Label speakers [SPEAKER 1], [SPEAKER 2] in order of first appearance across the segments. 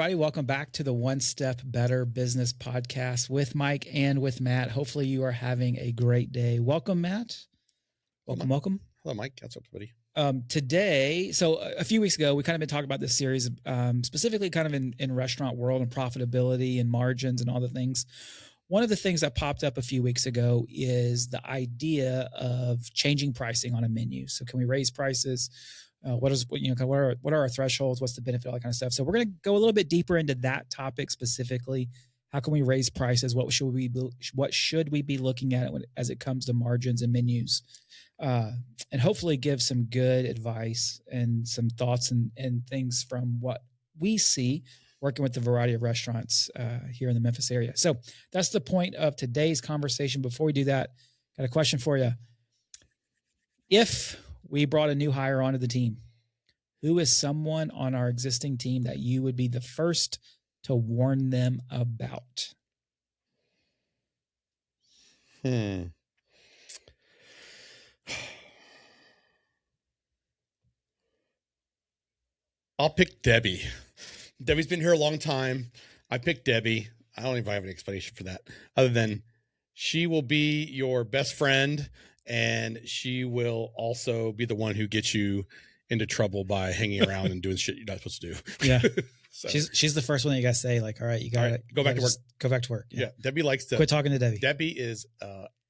[SPEAKER 1] everybody. Welcome back to the One Step Better Business Podcast with Mike and with Matt. Hopefully you are having a great day. Welcome, Matt. Welcome.
[SPEAKER 2] Hello, Mike. What's up, buddy?
[SPEAKER 1] Today, so a few weeks ago, we kind of been talking about this series, specifically kind of in restaurant world and profitability and margins and all the things. One of the things that popped up a few weeks ago is the idea of changing pricing on a menu. So can we raise prices? What are our thresholds? What's the benefit? All that kind of stuff. So we're going to go a little bit deeper into that topic specifically. How can we raise prices? What should we be looking at as it comes to margins and menus? And hopefully give some good advice and some thoughts and things from what we see working with the variety of restaurants here in the Memphis area. So that's the point of today's conversation. Before we do that, got a question for you. If we brought a new hire onto the team, who is someone on our existing team that you would be the first to warn them about?
[SPEAKER 2] I'll pick Debbie. Debbie's been here a long time. I picked Debbie. I don't even have an explanation for that other than she will be your best friend and she will also be the one who gets you into trouble by hanging around and doing shit you're not supposed to do.
[SPEAKER 1] Yeah.
[SPEAKER 2] So,
[SPEAKER 1] she's the first one you guys say like, all right, you got to
[SPEAKER 2] go back to work.
[SPEAKER 1] Go back to work.
[SPEAKER 2] Yeah. Debbie likes to
[SPEAKER 1] quit talking to Debbie.
[SPEAKER 2] Debbie is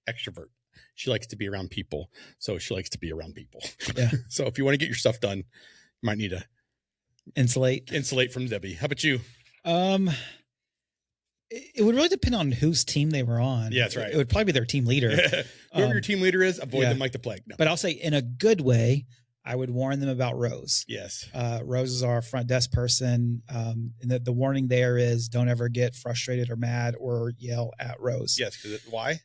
[SPEAKER 2] extrovert. She likes to be around people. So she likes to be around people.
[SPEAKER 1] Yeah.
[SPEAKER 2] So if you want to get your stuff done, you might need to insulate from Debbie. How about you?
[SPEAKER 1] It would really depend on whose team they were on.
[SPEAKER 2] Yeah, that's right.
[SPEAKER 1] It would probably be their team leader.
[SPEAKER 2] Whoever your team leader is, avoid them like the plague. No.
[SPEAKER 1] But I'll say in a good way, I would warn them about Rose.
[SPEAKER 2] Yes.
[SPEAKER 1] Rose is our front desk person. And the warning there is don't ever get frustrated or mad or yell at Rose.
[SPEAKER 2] Yes. Why?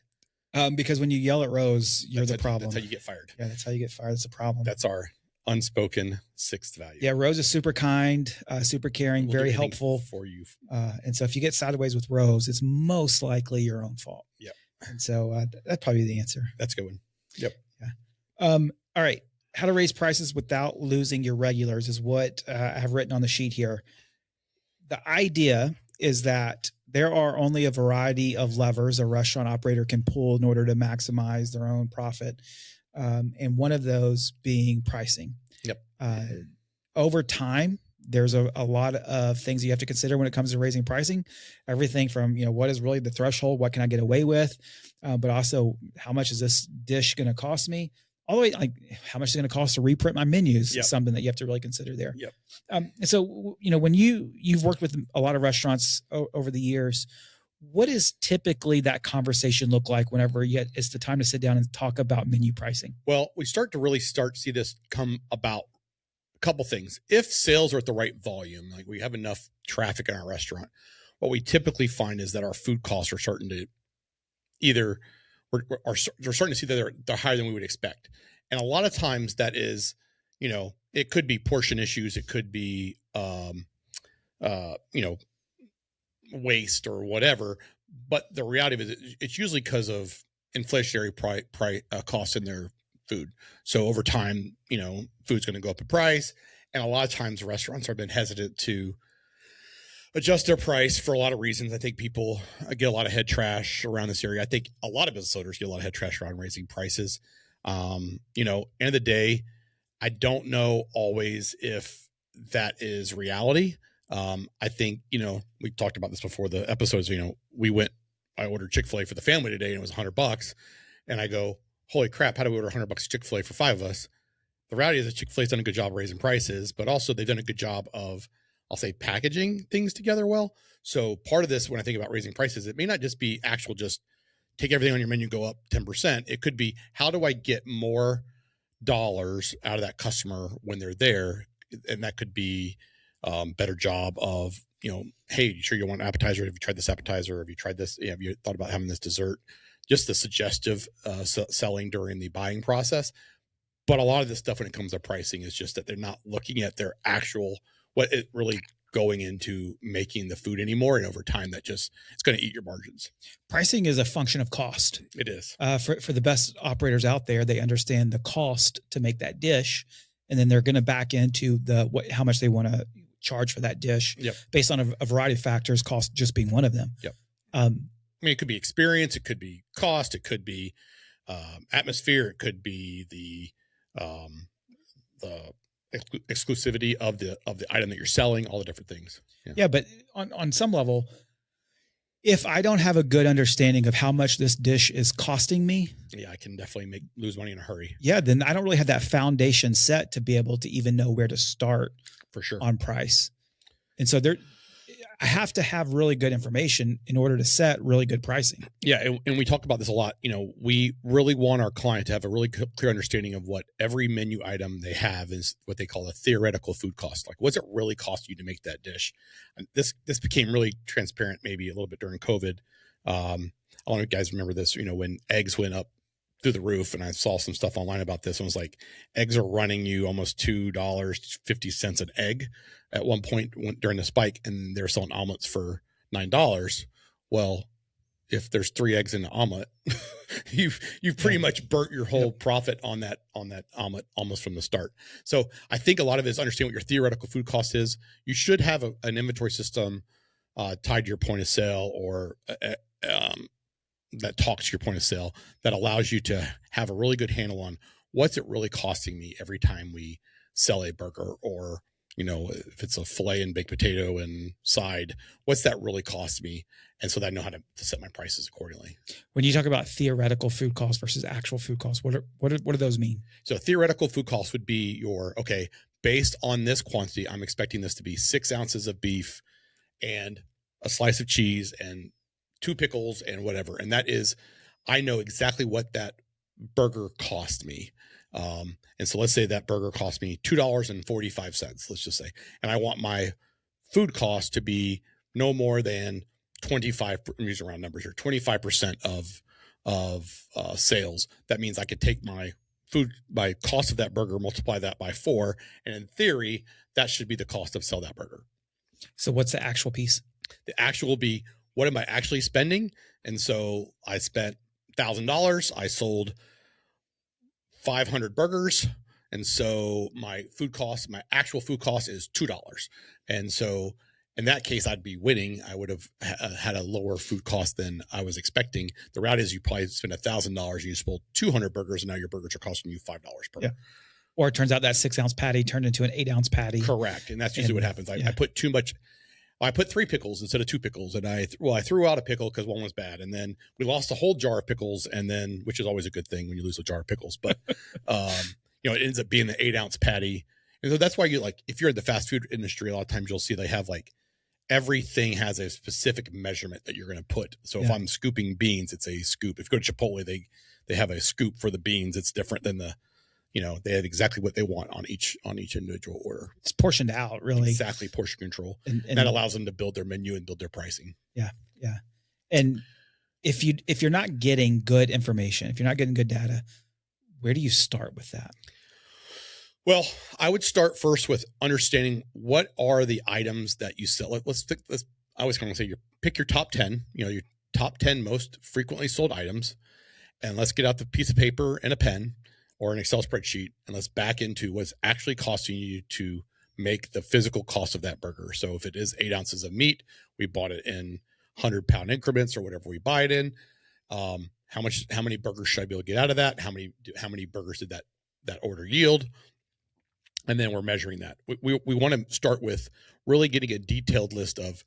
[SPEAKER 1] Because when you yell at Rose, you're the problem.
[SPEAKER 2] That's how you get fired.
[SPEAKER 1] Yeah, that's how you get fired. That's a problem.
[SPEAKER 2] That's our unspoken sixth value.
[SPEAKER 1] Yeah, Rose is super kind, super caring, very helpful
[SPEAKER 2] for you.
[SPEAKER 1] And so if you get sideways with Rose, it's most likely your own fault.
[SPEAKER 2] Yep.
[SPEAKER 1] And so that'd probably be the answer.
[SPEAKER 2] That's a good one. Yep.
[SPEAKER 1] Yeah. All right. How to raise prices without losing your regulars is what I have written on the sheet here. The idea is that there are only a variety of levers a restaurant operator can pull in order to maximize their own profit. And one of those being pricing.
[SPEAKER 2] Yep.
[SPEAKER 1] Over time, there's a lot of things you have to consider when it comes to raising pricing. Everything from, what is really the threshold? What can I get away with? But also how much is this dish going to cost me? All the way, like how much is it going to cost to reprint my menus? Yep. Is something that you have to really consider there.
[SPEAKER 2] Yep.
[SPEAKER 1] And so, when you've worked with a lot of restaurants over the years, what does typically that conversation look like whenever it's the time to sit down and talk about menu pricing?
[SPEAKER 2] Well, we start to see this come about a couple things. If sales are at the right volume, like we have enough traffic in our restaurant, what we typically find is that our food costs are starting to we're starting to see that they're higher than we would expect. And a lot of times that is, it could be portion issues. It could be, waste or whatever. But the reality of it is it's usually because of inflationary costs in their food. So over time, food's going to go up in price. And a lot of times restaurants have been hesitant to adjust their price for a lot of reasons. I think people get a lot of head trash around this area. I think a lot of business owners get a lot of head trash around raising prices. End of the day, I don't know always if that is reality. I think, we talked about this before the episodes, I ordered Chick-fil-A for the family today and it was $100. And I go, holy crap, how do we order $100 Chick-fil-A for 5 of us? The reality is that Chick-fil-A's done a good job of raising prices, but also they've done a good job of, I'll say, packaging things together well. So part of this, when I think about raising prices, it may not just be just take everything on your menu, go up 10%. It could be, how do I get more dollars out of that customer when they're there? And that could be better job of, hey, you sure you want an appetizer? Have you tried this appetizer? Have you tried this? Have you thought about having this dessert? Just the suggestive selling during the buying process. But a lot of this stuff when it comes to pricing is just that they're not looking at their actual, what it really going into making the food anymore. And over time, it's going to eat your margins.
[SPEAKER 1] Pricing is a function of cost.
[SPEAKER 2] It is.
[SPEAKER 1] For the best operators out there, they understand the cost to make that dish. And then they're going to back into how much they want to charge for that dish
[SPEAKER 2] Yep.
[SPEAKER 1] based on a variety of factors, cost just being one of them.
[SPEAKER 2] Yep. I mean, it could be experience, it could be cost, it could be atmosphere, it could be the exclusivity of the item that you're selling, all the different things.
[SPEAKER 1] Yeah, but on some level, if I don't have a good understanding of how much this dish is costing me,
[SPEAKER 2] I can definitely lose money in a hurry.
[SPEAKER 1] Yeah, then I don't really have that foundation set to be able to even know where to start
[SPEAKER 2] for sure
[SPEAKER 1] on price. And so I have to have really good information in order to set really good pricing.
[SPEAKER 2] Yeah. And we talk about this a lot. We really want our client to have a really clear understanding of what every menu item they have is what they call a theoretical food cost. Like, what's it really cost you to make that dish? And this became really transparent, maybe a little bit during COVID. I don't know if you guys remember this, when eggs went up through the roof, and I saw some stuff online about this. And it was like, eggs are running you almost $2.50 an egg at one point during the spike, and they're selling omelets for $9. Well, if there's 3 eggs in the omelet, you've pretty much burnt your whole profit on that omelet almost from the start. So I think a lot of it is understand what your theoretical food cost is. You should have an inventory system tied to your point of sale, or that talks to your point of sale, that allows you to have a really good handle on what's it really costing me every time we sell a burger, or, if it's a filet and baked potato and side, what's that really cost me? And so that I know how to set my prices accordingly.
[SPEAKER 1] When you talk about theoretical food costs versus actual food costs, what do those mean?
[SPEAKER 2] So theoretical food costs would be based on this quantity, I'm expecting this to be 6 ounces of beef and a slice of cheese and 2 pickles and whatever. And that is, I know exactly what that burger cost me. And so let's say that burger cost me $2.45, let's just say, and I want my food cost to be no more than 25, I'm using round numbers here, 25% of sales. That means I could take my cost of that burger, multiply that by 4. And in theory, that should be the cost of sell that burger.
[SPEAKER 1] So what's the actual piece?
[SPEAKER 2] The actual will be, what am I actually spending? And so I spent $1,000. I sold 500 burgers. And so my actual food cost is $2. And so in that case, I'd be winning. I would have had a lower food cost than I was expecting. The route is you probably spend $1,000, you sold 200 burgers, and now your burgers are costing you $5 per.
[SPEAKER 1] Yeah. Or it turns out that 6-ounce patty turned into an 8-ounce patty.
[SPEAKER 2] Correct. And that's usually what happens. I put too much. I put 3 pickles instead of 2 pickles, and I threw out a pickle because one was bad, and then we lost a whole jar of pickles, and then, which is always a good thing when you lose a jar of pickles, but it ends up being the 8-ounce patty. And so that's why if you're in the fast food industry, a lot of times you'll see they have everything has a specific measurement that you're going to put. So if I'm scooping beans, it's a scoop. If you go to Chipotle, they have a scoop for the beans. It's different than they have exactly what they want on each individual order.
[SPEAKER 1] It's portioned out, really.
[SPEAKER 2] Exactly, portion control. And that allows them to build their menu and build their pricing.
[SPEAKER 1] Yeah, yeah. And if you're not getting good information, if you're not getting good data, where do you start with that?
[SPEAKER 2] Well, I would start first with understanding what are the items that you sell. I always kind of say, pick your top 10, your top 10 most frequently sold items, and let's get out the piece of paper and a pen or an Excel spreadsheet, and let's back into what's actually costing you to make the physical cost of that burger. So if it is 8 ounces of meat, we bought it in 100-pound increments or whatever we buy it in. How many burgers should I be able to get out of that? How many burgers did that order yield? And then we're measuring that. We want to start with really getting a detailed list of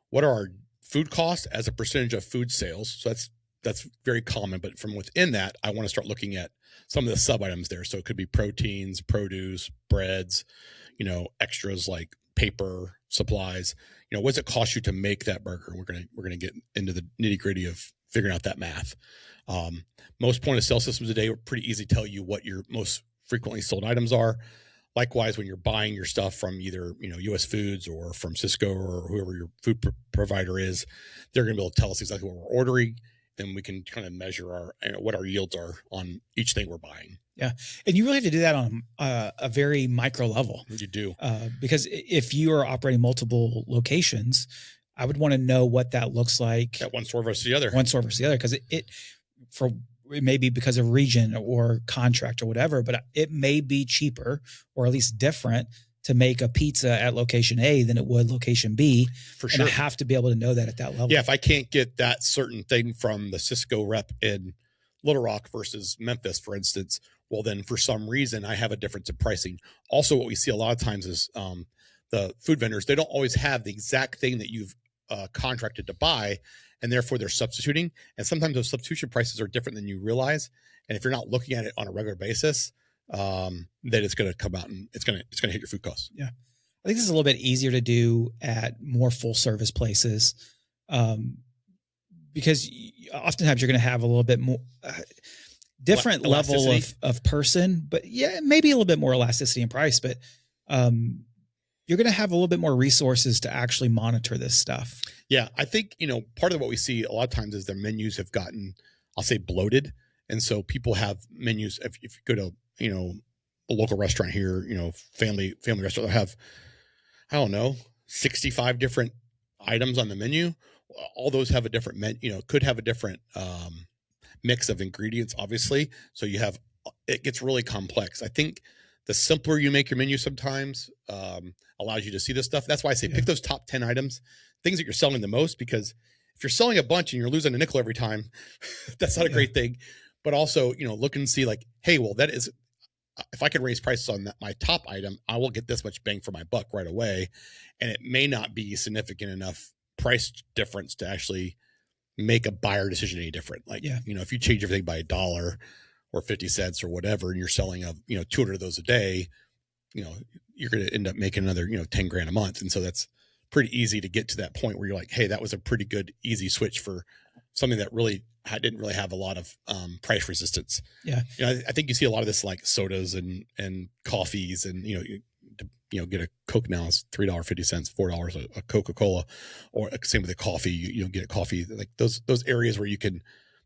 [SPEAKER 2] what are our food costs as a percentage of food sales. So that's very common, but from within that, I want to start looking at some of the sub items there. So it could be proteins, produce, breads, extras like paper, supplies. What's it cost you to make that burger? We're gonna get into the nitty gritty of figuring out that math. Most point of sale systems today are pretty easy to tell you what your most frequently sold items are. Likewise, when you're buying your stuff from either US Foods or from Cisco or whoever your food provider is, they're going to be able to tell us exactly what we're ordering, and we can kind of measure what our yields are on each thing we're buying.
[SPEAKER 1] Yeah, and you really have to do that on a very micro level.
[SPEAKER 2] You do,
[SPEAKER 1] because if you are operating multiple locations, I would want to know what that looks like.
[SPEAKER 2] At one store versus the other.
[SPEAKER 1] One store versus the other, because it may be because of region or contract or whatever, but it may be cheaper or at least different to make a pizza at location A than it would location B.
[SPEAKER 2] For
[SPEAKER 1] And
[SPEAKER 2] sure.
[SPEAKER 1] I have to be able to know that at that level.
[SPEAKER 2] Yeah. If I can't get that certain thing from the Cisco rep in Little Rock versus Memphis, for instance, well, then for some reason I have a difference in pricing. Also, what we see a lot of times is the food vendors, they don't always have the exact thing that you've contracted to buy, and therefore they're substituting. And sometimes those substitution prices are different than you realize. And if you're not looking at it on a regular basis, then it's going to come out and it's going to hit your food costs.
[SPEAKER 1] Yeah. I think this is a little bit easier to do at more full service places. Because oftentimes you're going to have a little bit more different level of person, but yeah, maybe a little bit more elasticity in price, but you're going to have a little bit more resources to actually monitor this stuff.
[SPEAKER 2] Yeah. I think, part of what we see a lot of times is their menus have gotten, I'll say, bloated. And so people have menus. If you go to, a local restaurant here, family restaurant, they'll have, I don't know, 65 different items on the menu. All those have a different could have a different mix of ingredients, obviously. So it gets really complex. I think the simpler you make your menu sometimes allows you to see this stuff. That's why I say pick those top 10 items, things that you're selling the most, because if you're selling a bunch and you're losing a nickel every time, that's not a great thing. But also, look and see like, hey, well, that is, if I can raise prices on my top item, I will get this much bang for my buck right away. And it may not be significant enough price difference to actually make a buyer decision any different. Like, if you change everything by $1 or 50 cents or whatever, and you're selling 200 of those a day, you're going to end up making another, 10 grand a month. And so that's pretty easy to get to that point where you're like, hey, that was a pretty good, easy switch for something that really didn't really have a lot of price resistance. Yeah. I think you see a lot of this like sodas and coffees, and, get a Coke now is $3.50, $4 a Coca-Cola, or same with the coffee, you get a coffee, like those areas where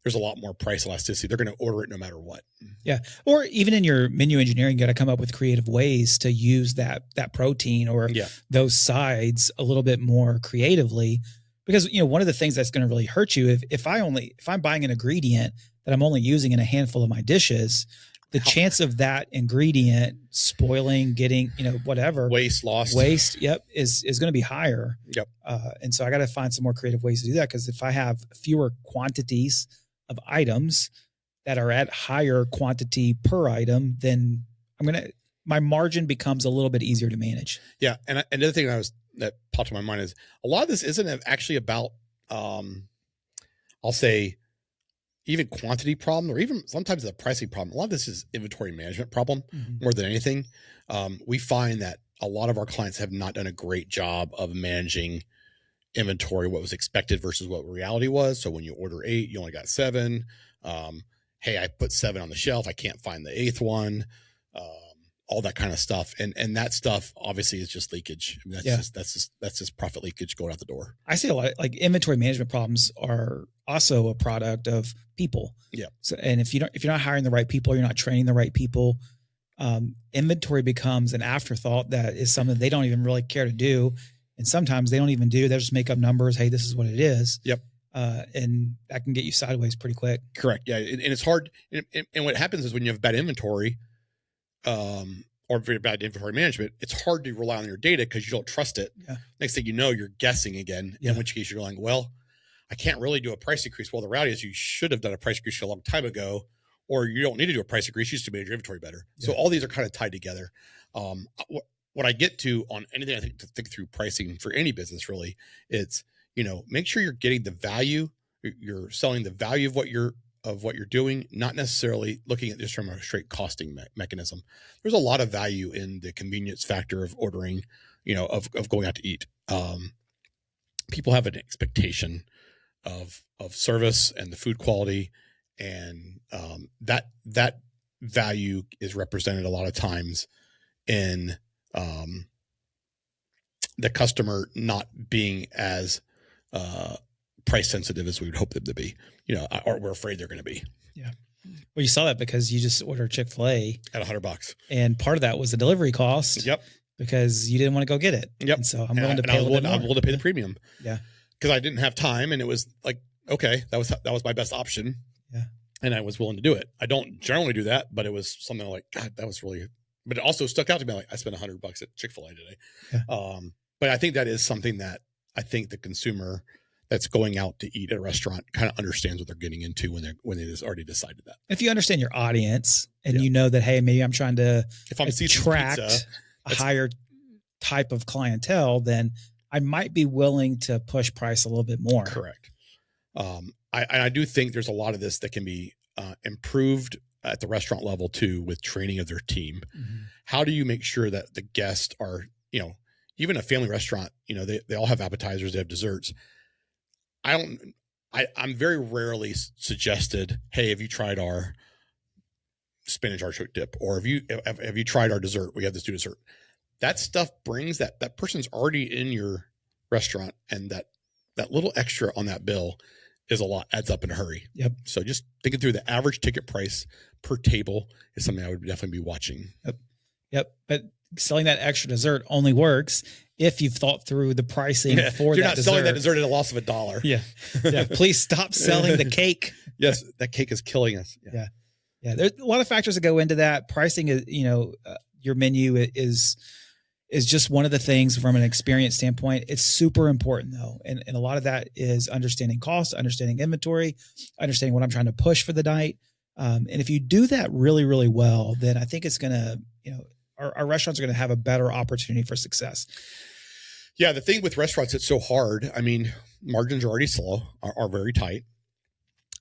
[SPEAKER 2] there's a lot more price elasticity. They're going to order it no matter what.
[SPEAKER 1] Yeah. Or even in your menu engineering, you got to come up with creative ways to use that protein or those sides a little bit more creatively. Because, one of the things that's going to really hurt you if I'm buying an ingredient that I'm only using in a handful of my dishes, the chance of that ingredient spoiling, getting, whatever
[SPEAKER 2] waste,
[SPEAKER 1] is going to be higher.
[SPEAKER 2] Yep.
[SPEAKER 1] And so I got to find some more creative ways to do that. Cause if I have fewer quantities of items that are at higher quantity per item, then my margin becomes a little bit easier to manage.
[SPEAKER 2] Yeah. And another thing that popped in my mind is a lot of this isn't actually about, I'll say, even quantity problem, or even sometimes the pricing problem. A lot of this is inventory management problem more than anything. We find that a lot of our clients have not done a great job of managing inventory, what was expected versus what reality was. So when you order 8, you only got 7. Hey, I put 7 on the shelf, I can't find the 8th one. All that kind of stuff. And that stuff obviously is just leakage. I mean, that's just profit leakage going out the door.
[SPEAKER 1] I see a lot like inventory management problems are also a product of people.
[SPEAKER 2] Yeah.
[SPEAKER 1] So, and if you're not hiring the right people, you're not training the right people, inventory becomes an afterthought that is something they don't even really care to do. And sometimes they don't even do, they'll just make up numbers. Hey, this is what it is.
[SPEAKER 2] Yep.
[SPEAKER 1] And that can get you sideways pretty quick.
[SPEAKER 2] Correct. Yeah. And it's hard. And what happens is when you have bad inventory, or very bad inventory management, it's hard to rely on your data because you don't trust it. Yeah. Next thing you know, you're guessing again, in which case you're like, well, I can't really do a price increase. Well, the reality is you should have done a price increase a long time ago, or you don't need to do a price increase. You just manage your inventory better. Yeah. So all these are kind of tied together. What I get to on anything I think to think through pricing for any business really, it's, make sure you're getting the value, you're selling the value of what you're doing, not necessarily looking at this from a straight costing mechanism. There's a lot of value in the convenience factor of ordering, of going out to eat. People have an expectation of service and the food quality, and that value is represented a lot of times in the customer not being as price sensitive as we would hope them to be, or we're afraid they're going to be.
[SPEAKER 1] Yeah. Well, you saw that because you just ordered Chick-fil-A
[SPEAKER 2] at $100,
[SPEAKER 1] and part of that was the delivery cost.
[SPEAKER 2] Yep.
[SPEAKER 1] Because you didn't want to go get it.
[SPEAKER 2] Yep.
[SPEAKER 1] And so I'm willing to pay a little bit more.
[SPEAKER 2] I'm willing to pay the premium.
[SPEAKER 1] Yeah.
[SPEAKER 2] Because I didn't have time, and it was like, okay, that was my best option.
[SPEAKER 1] Yeah.
[SPEAKER 2] And I was willing to do it. I don't generally do that, but it was something like, God, that was really but it also stuck out to me. Like, I spent $100 at Chick-fil-A today.
[SPEAKER 1] Yeah.
[SPEAKER 2] But I think that is something that I think the consumer that's going out to eat at a restaurant kind of understands what they're getting into when they already decided that.
[SPEAKER 1] If you understand your audience and you know that, hey, maybe I'm trying to attract a higher type of clientele, then I might be willing to push price a little bit more.
[SPEAKER 2] Correct. I do think there's a lot of this that can be improved at the restaurant level too, with training of their team. Mm-hmm. How do you make sure that the guests are, even a family restaurant, they all have appetizers, they have desserts. I'm very rarely suggested, hey, have you tried our spinach artichoke dip? Or have you tried our dessert? We have this new dessert. That stuff brings that person's already in your restaurant, and that little extra on that bill is a lot, adds up in a hurry.
[SPEAKER 1] Yep.
[SPEAKER 2] So just thinking through the average ticket price per table is something I would definitely be watching.
[SPEAKER 1] Yep. But selling that extra dessert only works if you've thought through the pricing for that dessert. You're not
[SPEAKER 2] selling that dessert at a loss of $1.
[SPEAKER 1] Yeah. Please stop selling the cake.
[SPEAKER 2] Yes. That cake is killing us.
[SPEAKER 1] Yeah. There's a lot of factors that go into that. Pricing is, your menu is just one of the things from an experience standpoint. It's super important though. And a lot of that is understanding cost, understanding inventory, understanding what I'm trying to push for the night. And if you do that really, really well, then I think it's going to, our restaurants are going to have a better opportunity for success.
[SPEAKER 2] Yeah. The thing with restaurants, it's so hard. I mean, margins are already slow, are very tight.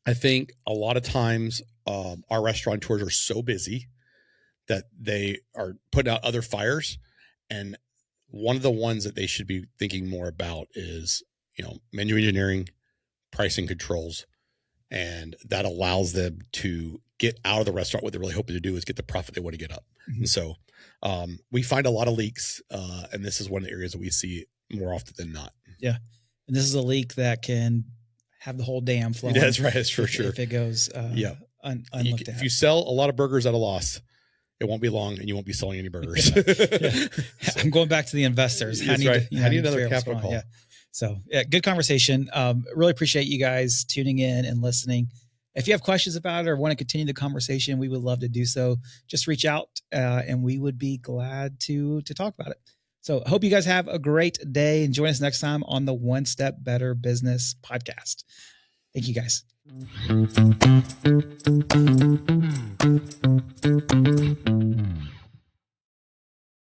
[SPEAKER 2] I think a lot of times our restaurateurs are so busy that they are putting out other fires. And one of the ones that they should be thinking more about is, menu engineering, pricing controls, and that allows them to get out of the restaurant. What they're really hoping to do is get the profit they want to get up. Mm-hmm. And so we find a lot of leaks, and this is one of the areas that we see more often than not.
[SPEAKER 1] Yeah. And this is a leak that can have the whole dam flowing.
[SPEAKER 2] That's right. That's for sure.
[SPEAKER 1] If it goes unlooked at.
[SPEAKER 2] If you sell a lot of burgers at a loss, it won't be long and you won't be selling any burgers.
[SPEAKER 1] Yeah. I'm going back to the investors.
[SPEAKER 2] I need another capital call.
[SPEAKER 1] Yeah. So good conversation. Really appreciate you guys tuning in and listening. If you have questions about it or want to continue the conversation, we would love to do so. Just reach out and we would be glad to talk about it. So I hope you guys have a great day and join us next time on the One Step Better Business podcast. Thank you guys.